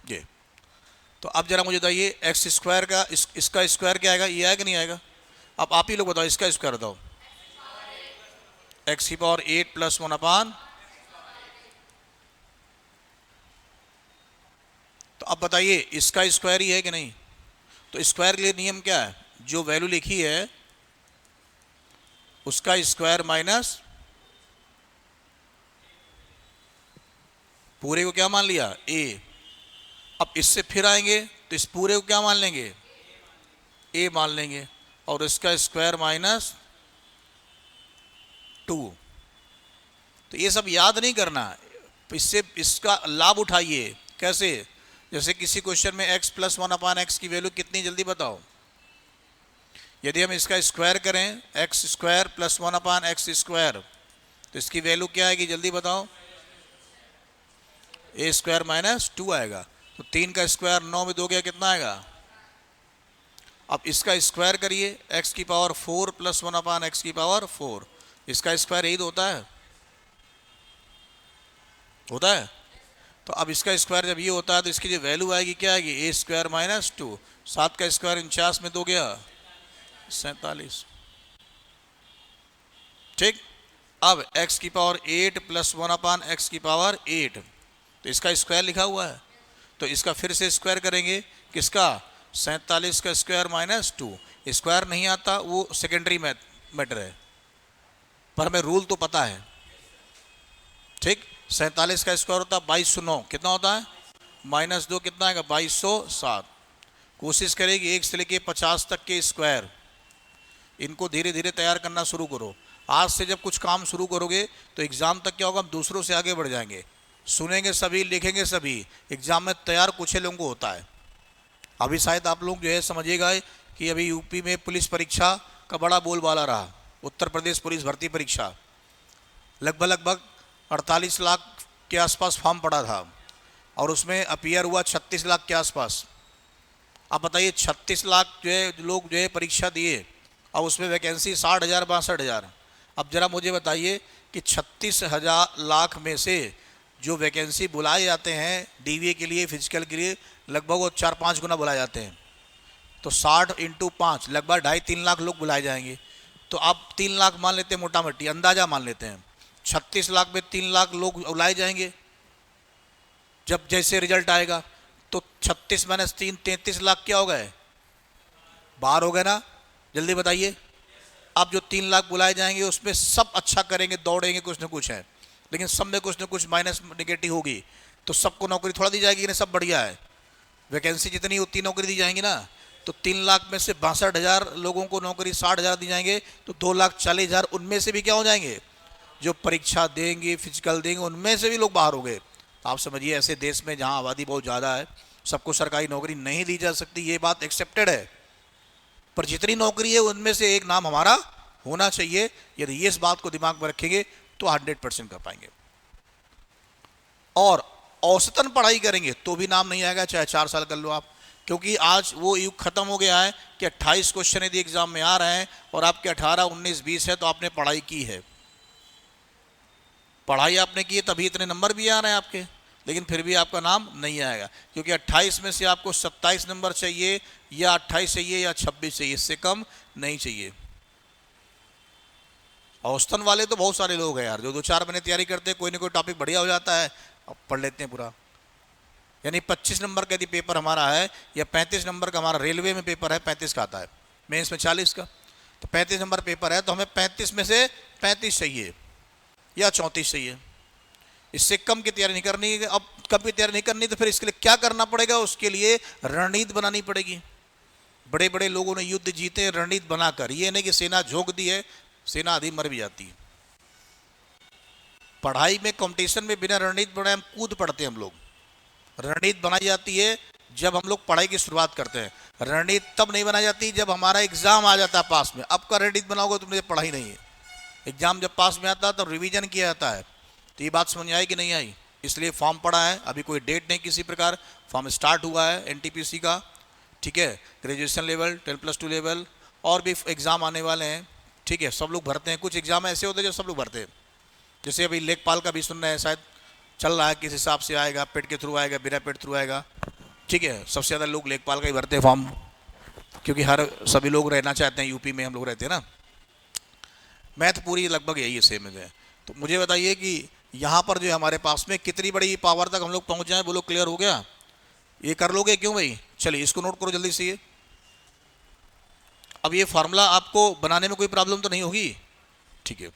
ये तो अब जरा मुझे बताइए, एक्स स्क्वायर का इसका स्क्वायर क्या आएगा? ये आएगा नहीं आएगा? अब आप ही लोग बताओ, इसका स्क्वायर बताओ। एक्स की पावर 8 प्लस 1/। तो अब बताइए इसका स्क्वायर ही है कि नहीं? तो स्क्वायर के लिए नियम क्या है? जो वैल्यू लिखी है उसका स्क्वायर माइनस पूरे को क्या मान लिया? ए। अब इससे फिर आएंगे तो इस पूरे को क्या मान लेंगे? ए मान लेंगे, और इसका स्क्वायर माइनस 2। तो ये सब याद नहीं करना, इससे इसका लाभ उठाइए। कैसे? जैसे किसी क्वेश्चन में x प्लस 1/x की वैल्यू कितनी, जल्दी बताओ। यदि हम इसका स्क्वायर करें, x square plus 1/x square, तो इसकी वैल्यू क्या आएगी, जल्दी बताओ? ए स्क्वायर माइनस 2 आएगा। तो 3 का स्क्वायर 9 में 2 गया, कितना आएगा? अब इसका स्क्वायर करिए, x की पावर 4 प्लस 1/x की पावर 4, इसका स्क्वायर यही तो होता है, होता है। तो अब इसका स्क्वायर जब ये होता है तो इसकी जो वैल्यू आएगी क्या आएगी? ए स्क्वायर माइनस 2। 7 का स्क्वायर 49 में 2 गया 47। ठीक। अब x की पावर 8 प्लस 1/x की पावर 8, तो इसका स्क्वायर लिखा हुआ है, तो इसका फिर से स्क्वायर करेंगे। किसका? 47 का स्क्वायर माइनस 2। स्क्वायर नहीं आता वो सेकेंडरी मैटर है, पर हमें रूल तो पता है। ठीक। 47 का स्क्वायर होता है 2209, कितना होता है? माइनस 2 कितना आएगा? 2207। कोशिश करेगी 1 से लेके 50 तक के स्क्वायर, इनको धीरे धीरे तैयार करना शुरू करो। आज से जब कुछ काम शुरू करोगे तो एग्ज़ाम तक क्या होगा, हम दूसरों से आगे बढ़ जाएंगे। सुनेंगे सभी, लिखेंगे सभी, एग्ज़ाम में तैयार कुछ ही लोगों को होता है। अभी शायद आप लोग जो है समझिएगा कि अभी यूपी में पुलिस परीक्षा का बड़ा बोलबाला रहा। उत्तर प्रदेश पुलिस भर्ती परीक्षा लगभग लगभग 48 लाख के आसपास फॉर्म पड़ा था और उसमें अपीयर हुआ 36 लाख के आसपास। अब बताइए 36 लाख जो है लोग जो है परीक्षा दिए और उसमें वैकेंसी 60,000 62,000। अब जरा मुझे बताइए कि 36,000 लाख में से जो वैकेंसी बुलाए जाते हैं डीवीए के लिए, फिजिकल के लिए, लगभग वो 4-5 गुना बुलाए जाते हैं। तो 60 इंटू 5 लगभग 2.5-3 लाख लोग बुलाए जाएंगे। तो आप 3 लाख मान लेते हैं, मोटा मोटी अंदाजा मान लेते हैं, 36 लाख में 3 लाख लोग बुलाए जाएंगे जब जैसे रिजल्ट आएगा। तो 36 माइनस 3 33 लाख क्या हो गए, बाहर हो गए ना। जल्दी बताइए। अब जो 3 लाख बुलाए जाएंगे उसमें सब अच्छा करेंगे, दौड़ेंगे, कुछ ना कुछ है, लेकिन सब में कुछ ना कुछ माइनस नेगेटिव होगी। तो सबको नौकरी थोड़ा दी जाएगी कि नहीं, सब बढ़िया है, वैकेंसी जितनी उतनी नौकरी दी जाएंगी ना। तो 3 लाख में से 62,000 लोगों को नौकरी, 60,000 दी जाएंगे, तो 2,40,000 उनमें से भी क्या हो जाएंगे, जो परीक्षा देंगे, फिजिकल देंगे, उनमें से भी लोग बाहर हो गए। आप समझिए ऐसे देश में जहां आबादी बहुत ज़्यादा है, सबको सरकारी नौकरी नहीं दी जा सकती, ये बात एक्सेप्टेड है। पर जितनी नौकरी है उनमें से एक नाम हमारा होना चाहिए। यदि ये इस बात को दिमाग में रखेंगे तो 100% कर पाएंगे। और औसतन पढ़ाई करेंगे तो भी नाम नहीं आएगा, चाहे 4 साल कर लो आप। क्योंकि आज वो युग खत्म हो गया है कि 28 क्वेश्चन यदि एग्जाम में आ रहे हैं और आपके 18, 19, 20 है तो आपने पढ़ाई की है। पढ़ाई आपने की है तभी इतने नंबर भी आ रहे हैं आपके, लेकिन फिर भी आपका नाम नहीं आएगा। क्योंकि 28 में से आपको 27 नंबर चाहिए, या 28 चाहिए, या 26 चाहिए, इससे कम नहीं चाहिए। औसतन वाले तो बहुत सारे लोग हैं यार, जो 2-4 महीने तैयारी करते हैं, कोई ना कोई टॉपिक बढ़िया हो जाता है, अब पढ़ लेते हैं पूरा। यानी 25 नंबर का यदि पेपर हमारा है, या 35 नंबर का हमारा रेलवे में पेपर है, 35 का आता है, मेंस में 40 का, तो 35 नंबर पेपर है तो हमें 35 में से 35 चाहिए या 34 चाहिए, इससे कम की तैयारी नहीं करनी है। अब कम की तैयारी नहीं करनी तो फिर इसके लिए क्या करना पड़ेगा, उसके लिए रणनीति बनानी पड़ेगी। बड़े बड़े लोगों ने युद्ध जीते हैं रणनीति बनाकर, ये नहीं कि सेना झोंक दी है, सेना आधी मर भी जाती है। पढ़ाई में कंपटीशन में बिना रणनीति बनाए हम कूद पड़ते हैं हम लोग। रणनीति बनाई जाती है जब हम लोग पढ़ाई की शुरुआत करते हैं, रणनीति तब नहीं बनाई जाती जब हमारा एग्जाम आ जाता है पास में। अब का रणनीति बनाओगे तुमने पढ़ाई नहीं है, एग्जाम जब पास में आता है तो रिवीजन किया जाता है। तो ये बात समझ में आई कि नहीं आई। इसलिए फॉर्म पड़ा है, अभी कोई डेट नहीं किसी प्रकार, फॉर्म स्टार्ट हुआ है एनटीपीसी का, ठीक है, ग्रेजुएशन लेवल, 10+2 लेवल, और भी एग्ज़ाम आने वाले हैं, ठीक है, सब लोग भरते हैं। कुछ एग्ज़ाम ऐसे होते हैं जो सब लोग भरते हैं, जैसे अभी लेखपाल का भी सुन रहे हैं, शायद चल रहा है, किस हिसाब से आएगा, पेड के थ्रू आएगा, बिना पेड थ्रू आएगा, ठीक है। सबसे ज़्यादा लोग लेखपाल का ही भरते हैं फॉर्म, क्योंकि हर सभी लोग रहना चाहते हैं, यूपी में हम लोग रहते हैं ना। मैथ पूरी लगभग यही है, सेम है। तो मुझे बताइए कि यहाँ पर जो हमारे पास में कितनी बड़ी पावर तक हम लोग पहुँच जाए, बोलो क्लियर हो गया। ये कर लोगे क्यों भाई, चलिए इसको नोट करो जल्दी से ये। अब ये फार्मूला आपको बनाने में कोई प्रॉब्लम तो नहीं होगी, ठीक है।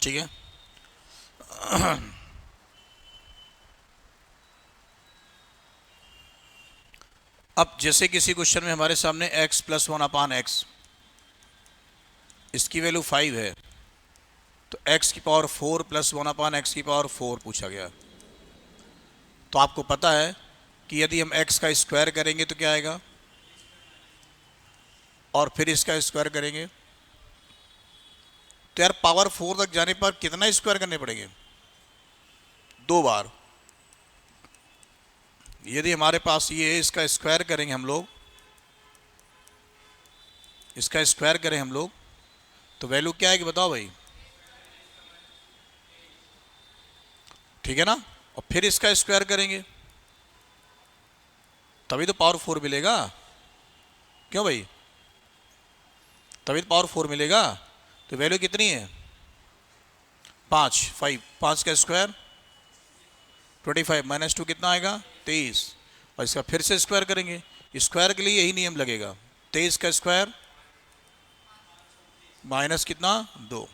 ठीक है। अब जैसे किसी क्वेश्चन में हमारे सामने x प्लस 1/x, इसकी वैल्यू 5 है, तो x की पावर 4 प्लस 1/x की पावर 4 पूछा गया। तो आपको पता है कि यदि हम x का स्क्वायर करेंगे तो क्या आएगा, और फिर इसका स्क्वायर करेंगे तो यार पावर 4 तक जाने पर कितना स्क्वायर करने पड़ेंगे, 2 बार। यदि हमारे पास ये है, इसका स्क्वायर करेंगे हम लोग, इसका स्क्वायर करें हम लोग, तो वैल्यू क्या आएगी बताओ भाई, ठीक है ना। और फिर इसका स्क्वायर करेंगे तभी तो पावर 4 मिलेगा, क्यों भाई, तभी तो पावर 4 मिलेगा। तो वैल्यू कितनी है, 5 का स्क्वायर 25 माइनस 2 कितना आएगा, 23। और इसका फिर से स्क्वायर करेंगे, स्क्वायर के लिए यही नियम लगेगा, 23 का स्क्वायर माइनस कितना 2,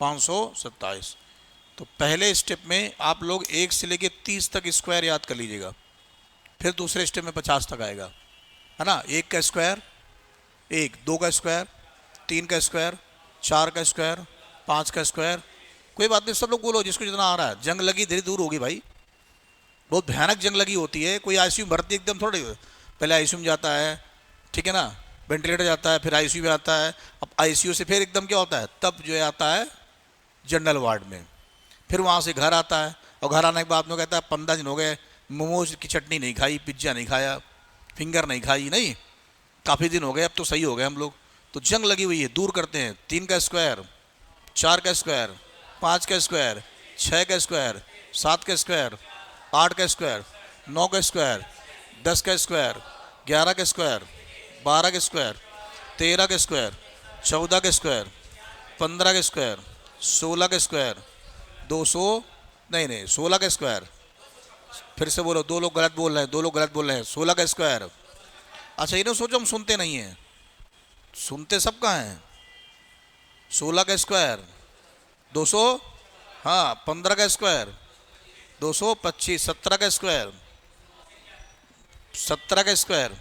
527। तो पहले स्टेप में आप लोग 1 से लेके 30 तक स्क्वायर याद कर लीजिएगा, फिर दूसरे स्टेप में 50 तक आएगा, है ना। 1 का स्क्वायर 1, 2 का स्क्वायर 3 का स्क्वायर, 4 का स्क्वायर, 5 का स्क्वायर। कोई बात नहीं, सब लोग बोलो जिसको जितना आ रहा है। जंग लगी धीरे दूर होगी भाई, बहुत भयानक जंग लगी होती है। कोई आईसीयू भर्ती एकदम थोड़ी, पहले आईसीयू में जाता है, ठीक है ना, वेंटिलेटर जाता है, फिर आईसीयू में आता है, अब आईसीयू से फिर एकदम क्या होता है, तब जो है आता है जनरल वार्ड में, फिर वहाँ से घर आता है, और घर आने के बाद में कहता है 15 दिन हो गए, मोमोज की चटनी नहीं खाई, पिज्ज़ा नहीं खाया, फिंगर नहीं खाई, नहीं काफ़ी दिन हो गए, अब तो सही हो गए हम लोग। तो जंग लगी हुई है, दूर करते हैं। 3 का स्क्वायर, 4 का स्क्वायर, 5 का स्क्वायर, 6 का स्क्वायर, 7 का स्क्वायर, 8 का स्क्वायर, 9 का स्क्वायर, 10 का स्क्वायर, 11 का स्क्वायर, 12 का स्क्वायर, 13 का स्क्वायर, 14 का स्क्वायर, 15 का स्क्वायर, 16 का स्क्वायर, 200 नहीं 16 का स्क्वायर, फिर से बोलो, 2 लोग गलत बोल रहे हैं, 2 लोग गलत बोल रहे हैं, 16 का स्क्वायर। अच्छा, इन्हें सोचो हम सुनते नहीं हैं, सुनते सब कहाँ हैं। 16 का स्क्वायर 200, हाँ 15 का स्क्वायर 225, 17 का स्क्वायर 17 का स्क्वायर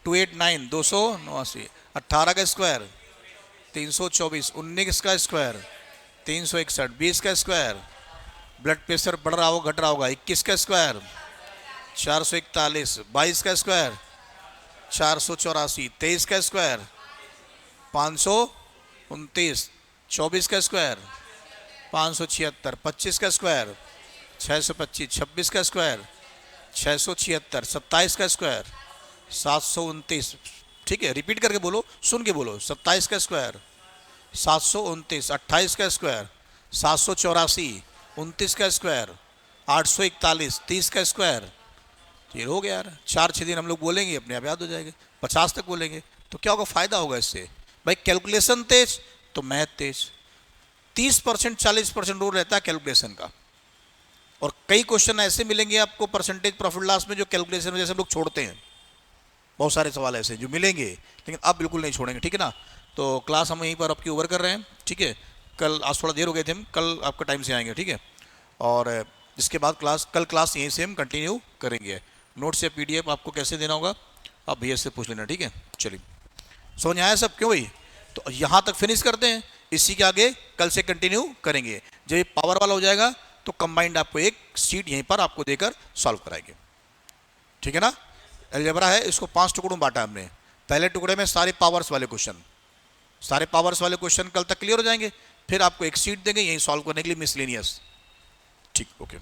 289, 289, 18 का स्क्वायर 324, 19 का स्क्वायर 361, 20 का स्क्वायर, ब्लड प्रेशर बढ़ रहा होगा घट रहा होगा, 21 का स्क्वायर 441, 22 का स्क्वायर 484, 23 का स्क्वायर 529, 24 का स्क्वायर 576, 25 का स्क्वायर 625, 26 का स्क्वायर 676, 27 का स्क्वायर 729। ठीक है, रिपीट करके बोलो, सुन के बोलो। 27 का स्क्वायर 729, 28 का स्क्वायर 784, 29 का स्क्वायर 841, 30 का स्क्वायर। ये हो गया यार, 4-6 दिन हम लोग बोलेंगे, अपने आप याद हो जाएंगे। 50 तक बोलेंगे तो क्या होगा, फायदा होगा इससे भाई। कैलकुलेशन तेज तो मैथ तेज। 30% 40% रूल रहता है कैलकुलेशन का, और कई क्वेश्चन ऐसे मिलेंगे आपको परसेंटेज प्रॉफिट लॉस में जो कैलकुलेशन में जैसे हम लोग छोड़ते हैं, बहुत सारे सवाल ऐसे जो मिलेंगे, लेकिन अब बिल्कुल नहीं छोड़ेंगे, ठीक है ना। तो क्लास हम यहीं पर आपकी ओवर कर रहे हैं, ठीक है। कल आज थोड़ा देर हो गए थे, हम कल आपका टाइम से आएंगे, ठीक है। और इसके बाद कल क्लास यहीं से हम कंटिन्यू करेंगे। नोट्स या PDF आपको कैसे देना होगा आप भैया से पूछ लेना, ठीक है। चलिए, समझ आया सब, क्यों भाई। तो यहाँ तक फिनिश करते हैं, इसी के आगे कल से कंटिन्यू करेंगे। जब ये पावर वाला हो जाएगा तो कंबाइंड आपको एक सीट यहीं पर आपको देकर सॉल्व कराएंगे, ठीक है ना। अलजेब्रा है, इसको 5 टुकड़ों में बांटा हमने। पहले टुकड़े में सारे पावर्स वाले क्वेश्चन कल तक क्लियर हो जाएंगे, फिर आपको एक सीट देंगे यहीं सॉल्व करने के लिए मिसलेनियस, ठीक, ओके।